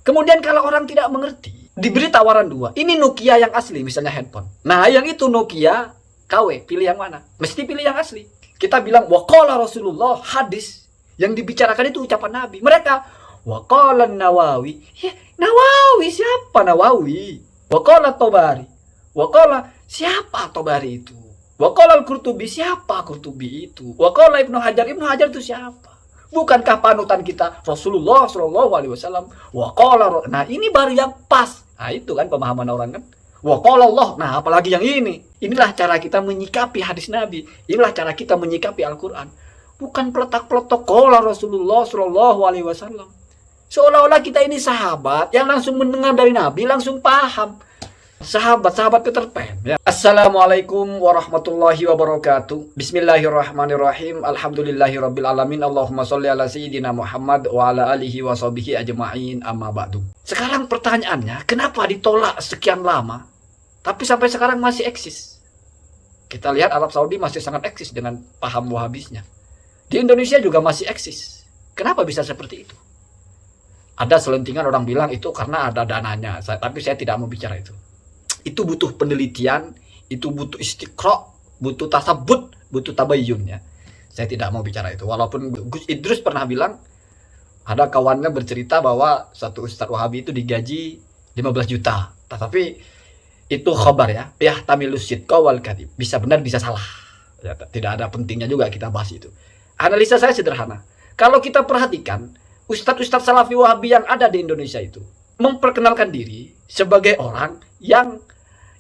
Kemudian kalau orang tidak mengerti, diberi tawaran dua. Ini Nokia yang asli, misalnya handphone. Nah, yang itu Nokia KW, pilih yang mana? Mesti pilih yang asli. Kita bilang, waqala Rasulullah, hadis. Yang dibicarakan itu ucapan Nabi. Mereka, waqala Nawawi. Ya, Nawawi, siapa Nawawi? Waqala Tobari. Waqala, siapa Tobari itu? Waqala Al-Qurtubi, siapa Qurtubi itu? Waqala Ibnu Hajar itu siapa? Bukankah panutan kita Rasulullah Shallallahu Alaihi Wasallam? Waqala, nah ini baru yang pas. Nah itu kan pemahaman orang kan. Waqala Allah. Nah apalagi yang ini. Inilah cara kita menyikapi hadis Nabi. Inilah cara kita menyikapi Al-Quran. Bukan peletak-peletok qala Rasulullah Shallallahu Alaihi Wasallam. Seolah-olah kita ini sahabat yang langsung mendengar dari Nabi langsung paham. Sahabat-sahabat Peter Pan ya. Assalamualaikum warahmatullahi wabarakatuh. Bismillahirrahmanirrahim. Alhamdulillahirabbil alamin. Allahumma sholli ala sayyidina Muhammad wa ala alihi wa sahbihi ajma'in, amma ba'du. Sekarang pertanyaannya, kenapa ditolak sekian lama tapi sampai sekarang masih eksis? Kita lihat Arab Saudi masih sangat eksis dengan paham wahabisnya. Di Indonesia juga masih eksis. Kenapa bisa seperti itu? Ada selentingan orang bilang itu karena ada dananya, tapi saya tidak mau bicara itu. Itu butuh penelitian, itu butuh istiqra, butuh tasabut, butuh tabayyun ya. Saya tidak mau bicara itu. Walaupun Gus Idrus pernah bilang, ada kawannya bercerita bahwa satu Ustadz Wahabi itu digaji 15 juta. Tetapi itu khabar ya. Ya tamilus sidqa wal kadhib. Bisa benar, bisa salah. Ya, tidak ada pentingnya juga kita bahas itu. Analisa saya sederhana. Kalau kita perhatikan, Ustadz-Ustadz Salafi Wahabi yang ada di Indonesia itu memperkenalkan diri sebagai orang yang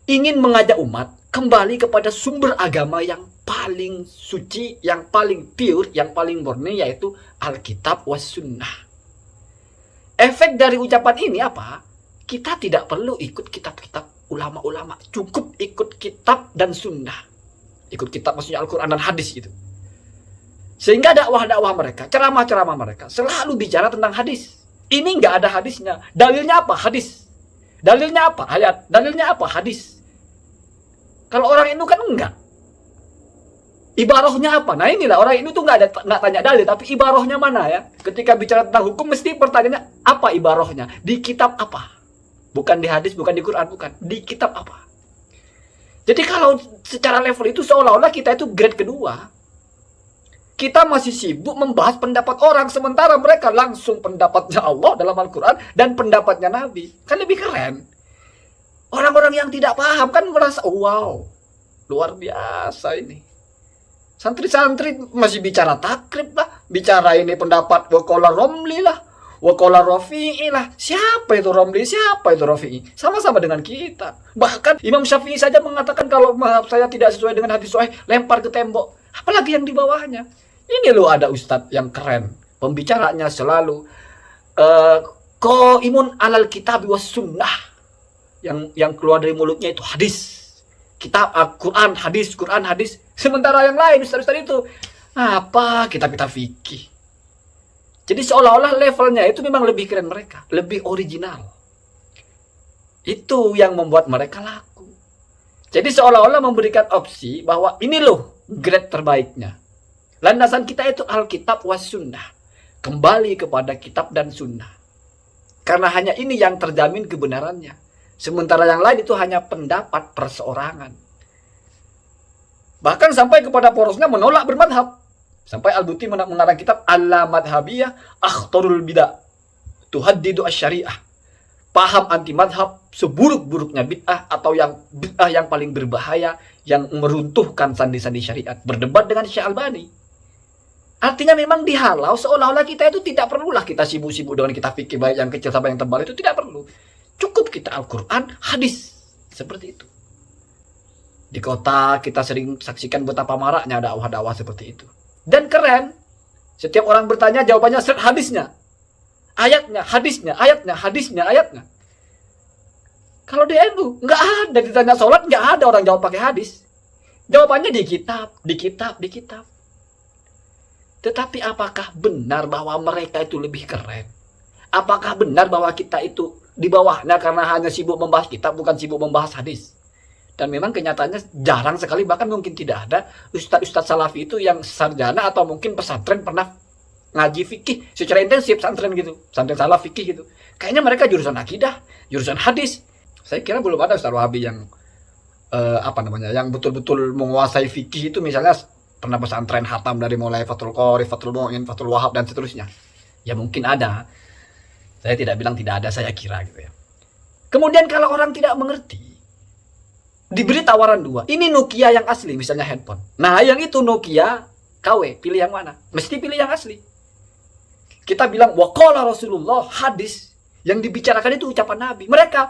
ingin mengajak umat kembali kepada sumber agama yang paling suci, yang paling pure, yang paling murni, yaitu Alkitab was Sunnah. Efek dari ucapan ini apa? Kita tidak perlu ikut kitab-kitab ulama-ulama, cukup ikut kitab dan sunnah. Ikut kitab maksudnya Al-Quran dan hadis gitu. Sehingga dakwah-dakwah mereka, ceramah-ceramah mereka selalu bicara tentang hadis. Ini nggak ada hadisnya. Dalilnya apa? Hadis. Dalilnya apa? Ayat. Dalilnya apa? Hadis. Kalau orang itu kan enggak. Ibarahnya apa? Nah inilah orang itu tuh nggak tanya dalil, tapi ibarahnya mana ya? Ketika bicara tentang hukum mesti pertanyaannya apa ibarahnya? Di kitab apa? Bukan di hadis, bukan di Quran, bukan. Di kitab apa? Jadi kalau secara level itu seolah-olah kita itu grade kedua. Kita masih sibuk membahas pendapat orang, sementara mereka langsung pendapatnya Allah dalam Al-Quran dan pendapatnya Nabi. Kan lebih keren. Orang-orang yang tidak paham kan merasa, wow, luar biasa ini. Santri-santri masih bicara takrib lah, bicara ini pendapat waqala Romli lah, waqala Rafi'i lah. Siapa itu Romli, siapa itu Rafi'i? Sama-sama dengan kita. Bahkan Imam Syafi'i saja mengatakan kalau mazhab saya tidak sesuai dengan hadis sahih, lempar ke tembok. Apalagi yang di bawahnya. Ini loh ada ustadz yang keren. Pembicaranya selalu qaimun alal kitab was sunnah. Yang keluar dari mulutnya itu hadis. Kitab, Quran, hadis, Quran, hadis. Sementara yang lain ustadz-ustadz itu apa? Kitab-kitab fikih. Jadi seolah-olah levelnya itu memang lebih keren mereka, lebih original. Itu yang membuat mereka laku. Jadi seolah-olah memberikan opsi bahwa ini loh grade terbaiknya. Landasan kita itu Alkitab was Sunnah. Kembali kepada kitab dan sunnah. Karena hanya ini yang terjamin kebenarannya. Sementara yang lain itu hanya pendapat perseorangan. Bahkan sampai kepada porosnya menolak bermadhab. Sampai Al-Buti mengarang kitab Al-Madhabiyah Akhtarul Bid'ah Tuhaddidu Asy-Syariah. Paham anti madhab seburuk-buruknya bid'ah atau yang bid'ah yang paling berbahaya yang meruntuhkan sandi-sandi syariat. Berdebat dengan Syekh Albani. Artinya memang dihalau seolah-olah kita itu tidak perlulah kita sibuk-sibuk dengan kitab fikih baik yang kecil sampai yang tebal itu tidak perlu. Cukup kita Al-Quran, hadis. Seperti itu. Di kota kita sering saksikan betapa maraknya dakwah-dakwah seperti itu. Dan keren. Setiap orang bertanya jawabannya hadisnya. Ayatnya, hadisnya, ayatnya, hadisnya, ayatnya. Kalau di NU nggak ada ditanya sholat, nggak ada orang jawab pakai hadis. Jawabannya di kitab, di kitab, di kitab. Tetapi apakah benar bahwa mereka itu lebih keren? Apakah benar bahwa kita itu di bawahnya karena hanya sibuk membahas kitab, bukan sibuk membahas hadis? Dan memang kenyataannya jarang sekali, bahkan mungkin tidak ada ustadz-ustadz salafi itu yang sarjana atau mungkin pesantren pernah ngaji fikih secara intensif, pesantren gitu, pesantren salaf fikih gitu. Kayaknya mereka jurusan akidah, jurusan hadis. Saya kira belum ada Ustaz Wahabi yang yang betul-betul menguasai fikih itu, misalnya pernah pesantren khatam dari mulai Fathul Qorif, Fathul Mu'in, Fathul Wahab dan seterusnya. Ya mungkin ada. Saya tidak bilang tidak ada, saya kira gitu ya. Kemudian kalau orang tidak mengerti, diberi tawaran dua. Ini Nokia yang asli, misalnya handphone. Nah, yang itu Nokia KW, pilih yang mana? Mesti pilih yang asli. Kita bilang waqala Rasulullah, hadis yang dibicarakan itu ucapan Nabi. Mereka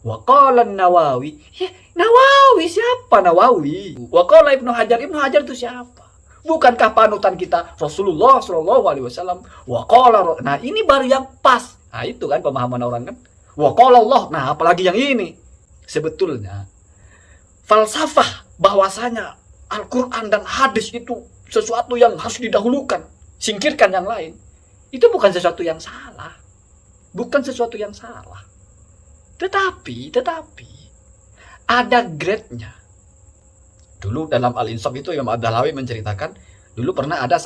waqala Nawawi. Ya, Nawawi siapa Nawawi? Waqala Ibnu Hajar. Ibnu Hajar itu siapa? Bukankah panutan kita Rasulullah Shallallahu Alaihi Wasallam? Waqala. Nah, ini baru yang pas. Nah, itu kan pemahaman orang kan. Waqala Allah. Nah, apalagi yang ini? Sebetulnya falsafah bahwasanya Al-Quran dan hadis itu sesuatu yang harus didahulukan, singkirkan yang lain, itu bukan sesuatu yang salah. Bukan sesuatu yang salah. Tetapi ada grade-nya. Dulu dalam Al-Insaf itu Imam Ad-Dahlawi menceritakan, dulu pernah ada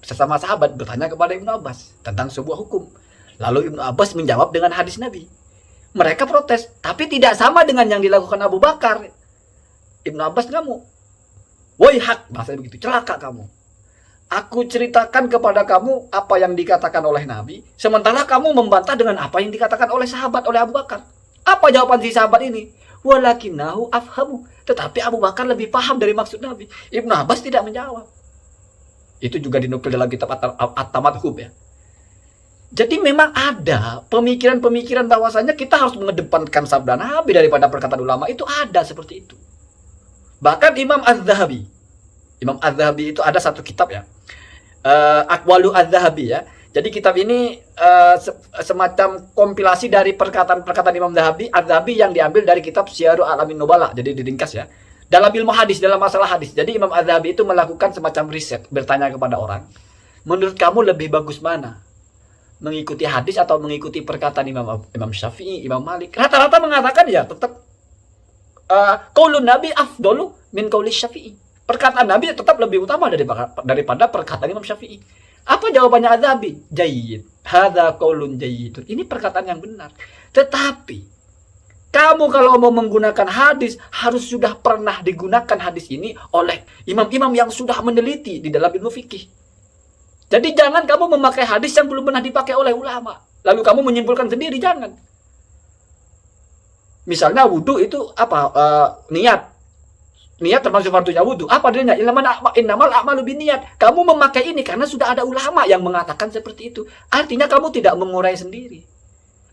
sesama sahabat bertanya kepada Ibnu Abbas tentang sebuah hukum. Lalu Ibnu Abbas menjawab dengan hadis Nabi. Mereka protes, tapi tidak sama dengan yang dilakukan Abu Bakar. Ibnu Abbas ngamuk. Woi hak, bahasa begitu, celaka kamu. Aku ceritakan kepada kamu apa yang dikatakan oleh Nabi, sementara kamu membantah dengan apa yang dikatakan oleh sahabat, oleh Abu Bakar. Apa jawaban si sahabat ini? Walakinahu afhamu. Tetapi Abu Bakar lebih paham dari maksud Nabi. Ibnu Abbas tidak menjawab. Itu juga dinukil dalam kitab At-Tamadhub ya. Jadi memang ada pemikiran-pemikiran bahwasanya kita harus mengedepankan sabda Nabi daripada perkataan ulama, itu ada seperti itu. Bahkan Imam Az-Zahabi itu ada satu kitab ya, Aqwalu Az-Zahabi ya. Jadi kitab ini semacam kompilasi dari perkataan-perkataan Imam Az-Zahabi yang diambil dari kitab Syiarul Alamin Nubala. Jadi diringkas ya. Dalam ilmu hadis, dalam masalah hadis. Jadi Imam Az-Zahabi itu melakukan semacam riset, bertanya kepada orang, menurut kamu lebih bagus mana? Mengikuti hadis atau mengikuti perkataan Imam Syafi'i, Imam Malik? Rata-rata mengatakan ya tetap qaulun Nabi afdalu min qauli Syafi'i. Perkataan Nabi tetap lebih utama daripada perkataan Imam Syafi'i. Apa jawabannya Az-Zahabi? Jayyid. Hadza qaulun jayyid. Ini perkataan yang benar. Tetapi kamu kalau mau menggunakan hadis, harus sudah pernah digunakan hadis ini oleh imam-imam yang sudah meneliti di dalam ilmu fikih. Jadi jangan kamu memakai hadis yang belum pernah dipakai oleh ulama, lalu kamu menyimpulkan sendiri, jangan. Misalnya wudhu itu apa? Niat termasuk fardunya wudhu. Apa adanya? Innamal a'malu binniyat. Kamu memakai ini karena sudah ada ulama yang mengatakan seperti itu. Artinya kamu tidak mengurai sendiri.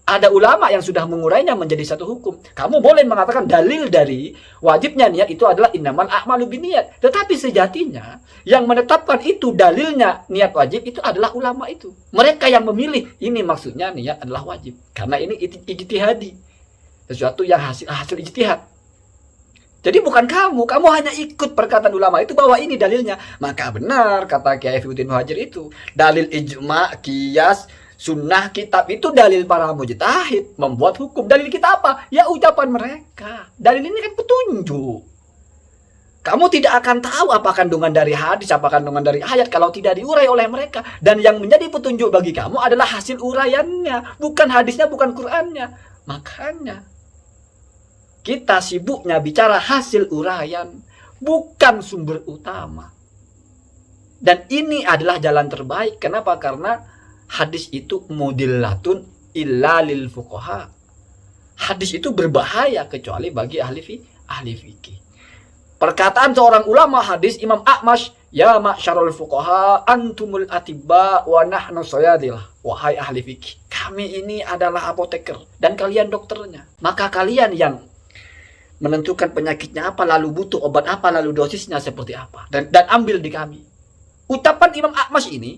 Ada ulama yang sudah mengurainya menjadi satu hukum. Kamu boleh mengatakan dalil dari wajibnya niat itu adalah innamal a'malu binniyat. Tetapi sejatinya yang menetapkan itu dalilnya niat wajib itu adalah ulama itu. Mereka yang memilih ini maksudnya niat adalah wajib. Karena ini ijtihadi. Sesuatu yang hasil ijtihad. Jadi bukan kamu hanya ikut perkataan ulama itu bahwa ini dalilnya. Maka benar kata Kiai Fiuddin Muhajir itu, dalil ijma, qiyas, sunnah, kitab itu dalil para mujtahid membuat hukum. Dalil kita apa? Ya ucapan mereka. Dalil ini kan petunjuk. Kamu tidak akan tahu apa kandungan dari hadis, apa kandungan dari ayat kalau tidak diurai oleh mereka. Dan yang menjadi petunjuk bagi kamu adalah hasil uraiannya, bukan hadisnya, bukan Qur'annya. Makanya kita sibuknya bicara hasil uraian, bukan sumber utama. Dan ini adalah jalan terbaik. Kenapa? Karena hadis itu mudillatun illa lil fuqaha. Hadis itu berbahaya kecuali bagi ahli fikih. Perkataan seorang ulama hadis Imam A'mash, ya ma'syarul fuqaha antumul atibba wa nahnu sayadilah. Wahai ahli fikih, kami ini adalah apoteker dan kalian dokternya. Maka kalian yang menentukan penyakitnya apa, lalu butuh obat apa, lalu dosisnya seperti apa, dan ambil di kami. Ucapan Imam A'mash ini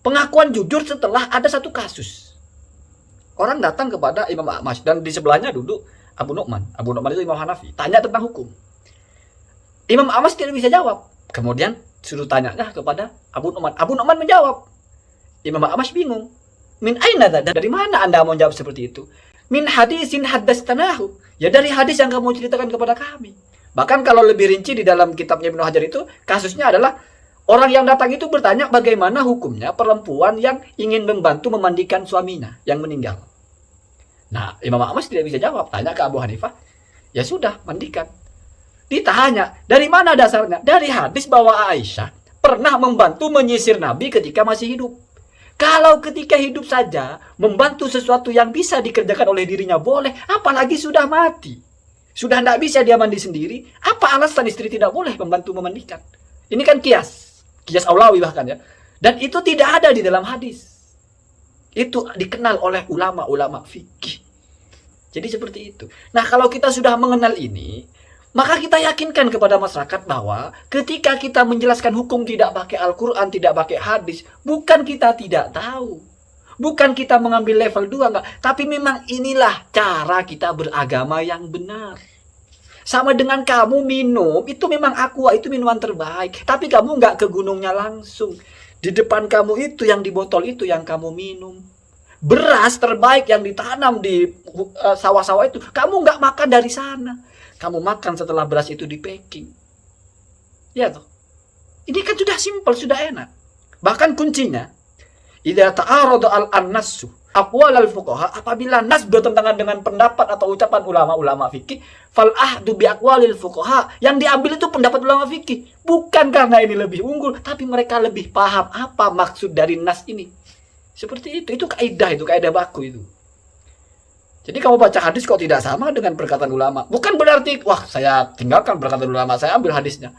pengakuan jujur setelah ada satu kasus. Orang datang kepada Imam A'mash dan di sebelahnya duduk Abu Nu'man. Abu Nu'man itu Imam Hanafi, tanya tentang hukum. Imam A'mash tidak bisa jawab. Kemudian suruh tanyanya kepada Abu Nu'man. Abu Nu'man menjawab. Imam A'mash bingung. Min aina, dari mana Anda mau jawab seperti itu? Min hadisin haddastanahu. Ya dari hadis yang kamu ceritakan kepada kami. Bahkan kalau lebih rinci di dalam kitabnya Ibnu Hajar itu, kasusnya adalah Orang yang datang itu bertanya bagaimana hukumnya perempuan yang ingin membantu memandikan suaminya yang meninggal. Nah, Imam Ahmad tidak bisa jawab. Tanya ke Abu Hanifah, ya sudah, mandikan. Ditanya, dari mana dasarnya? Dari hadis bahwa Aisyah pernah membantu menyisir Nabi ketika masih hidup. Kalau ketika hidup saja membantu sesuatu yang bisa dikerjakan oleh dirinya boleh, apalagi sudah mati. Sudah tidak bisa dia mandi sendiri, apa alasan istri tidak boleh membantu memandikan? Ini kan kias aulawi bahkan ya. Dan itu tidak ada di dalam hadis. Itu dikenal oleh ulama-ulama fikih. Jadi seperti itu. Nah, kalau kita sudah mengenal ini, maka kita yakinkan kepada masyarakat bahwa ketika kita menjelaskan hukum tidak pakai Al-Quran, tidak pakai hadis, bukan kita tidak tahu. Bukan kita mengambil level 2, enggak. Tapi memang inilah cara kita beragama yang benar. Sama dengan kamu minum, itu memang aqua, itu minuman terbaik. Tapi kamu enggak ke gunungnya langsung. Di depan kamu itu, yang di botol itu yang kamu minum. Beras terbaik yang ditanam di sawah-sawah itu, kamu enggak makan dari sana. Kamu makan setelah beras itu di packing. Ya toh. Ini kan sudah simpel, sudah enak. Bahkan kuncinya, idza ta'arada al-nassu aqwal al-fuqaha, apabila nas bertentangan dengan pendapat atau ucapan ulama-ulama fikih, fal ahdu bi aqwalil fuqaha, yang diambil itu pendapat ulama fikih. Bukan karena ini lebih unggul, tapi mereka lebih paham apa maksud dari nas ini. Seperti itu kaidah baku itu. Jadi kamu baca hadis kok tidak sama dengan perkataan ulama. Bukan berarti, wah saya tinggalkan perkataan ulama, saya ambil hadisnya.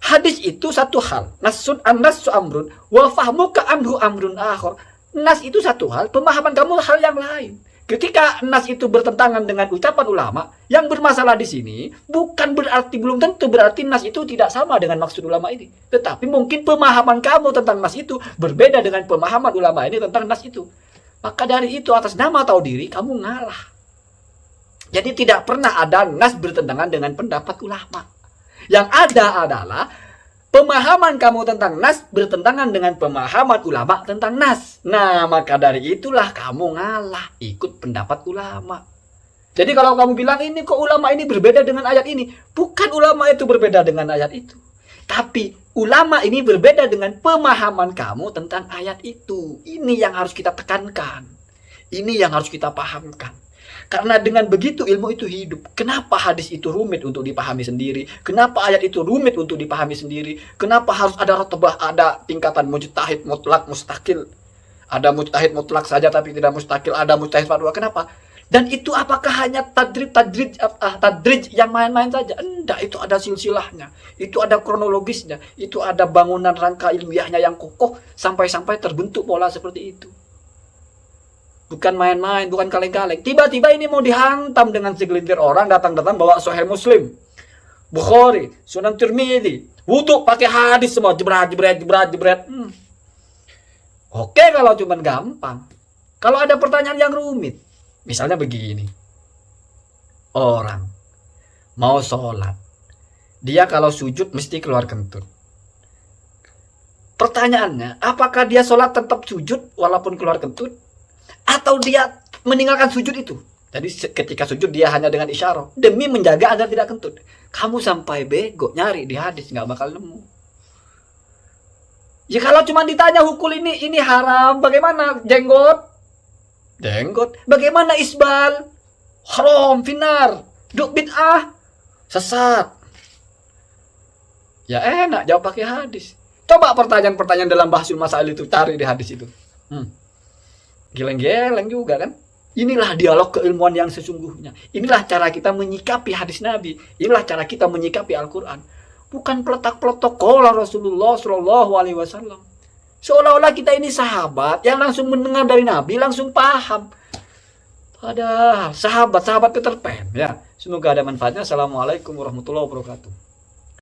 Hadis itu satu hal. Nasun an-nassu amrun wa fahmuka anhu amrun akhar. Nas itu satu hal, pemahaman kamu hal yang lain. Ketika nas itu bertentangan dengan ucapan ulama, yang bermasalah di sini bukan berarti, belum tentu berarti nas itu tidak sama dengan maksud ulama ini. Tetapi mungkin pemahaman kamu tentang nas itu berbeda dengan pemahaman ulama ini tentang nas itu. Maka dari itu atas nama tahu diri kamu ngalah. Jadi tidak pernah ada nas bertentangan dengan pendapat ulama. Yang ada adalah pemahaman kamu tentang nas bertentangan dengan pemahaman ulama tentang nas. Nah, maka dari itulah kamu ngalah, ikut pendapat ulama. Jadi kalau kamu bilang ini kok ulama ini berbeda dengan ayat ini, bukan ulama itu berbeda dengan ayat itu, tapi ulama ini berbeda dengan pemahaman kamu tentang ayat itu. Ini yang harus kita tekankan. Ini yang harus kita pahamkan. Karena dengan begitu ilmu itu hidup. Kenapa hadis itu rumit untuk dipahami sendiri? Kenapa ayat itu rumit untuk dipahami sendiri? Kenapa harus ada rotbah, ada tingkatan mujtahid mutlak, mustakil? Ada mujtahid mutlak saja tapi tidak mustakil, ada mujtahid fatwa. Kenapa? Dan itu apakah hanya tadrij yang main-main saja? Enggak, itu ada silsilahnya. Itu ada kronologisnya. Itu ada bangunan rangka ilmiahnya yang kokoh sampai-sampai terbentuk pola seperti itu. Bukan main-main, bukan kaleng-kaleng. Tiba-tiba ini mau dihantam dengan segelintir orang datang-datang bawa Sahih Muslim, Bukhari, Sunan Tirmidzi, wudu pakai hadis semua, jebret. Oke kalau cuman gampang. Kalau ada pertanyaan yang rumit, misalnya begini. Orang mau sholat, dia kalau sujud mesti keluar kentut. Pertanyaannya, apakah dia sholat tetap sujud walaupun keluar kentut? Atau dia meninggalkan sujud itu? Jadi ketika sujud dia hanya dengan isyarat demi menjaga agar tidak kentut. Kamu sampai bego nyari di hadis nggak bakal nemu. Ya kalau cuma ditanya hukum ini haram, bagaimana jenggot? Bagaimana isbal? Haram, finar, duk bid'ah, sesat. Ya enak jawab pakai hadis. Coba pertanyaan-pertanyaan dalam bahsul masail itu cari di hadis itu. Geleng-geleng juga kan. Inilah dialog keilmuan yang sesungguhnya. Inilah cara kita menyikapi hadis Nabi. Inilah cara kita menyikapi Al-Quran. Bukan peletak-peletok qala Rasulullah Shallallahu Alaihi Wasallam. Seolah-olah kita ini sahabat yang langsung mendengar dari Nabi langsung paham. Padahal sahabat Peter Pan ya. Semoga ada manfaatnya. Assalamualaikum warahmatullahi wabarakatuh.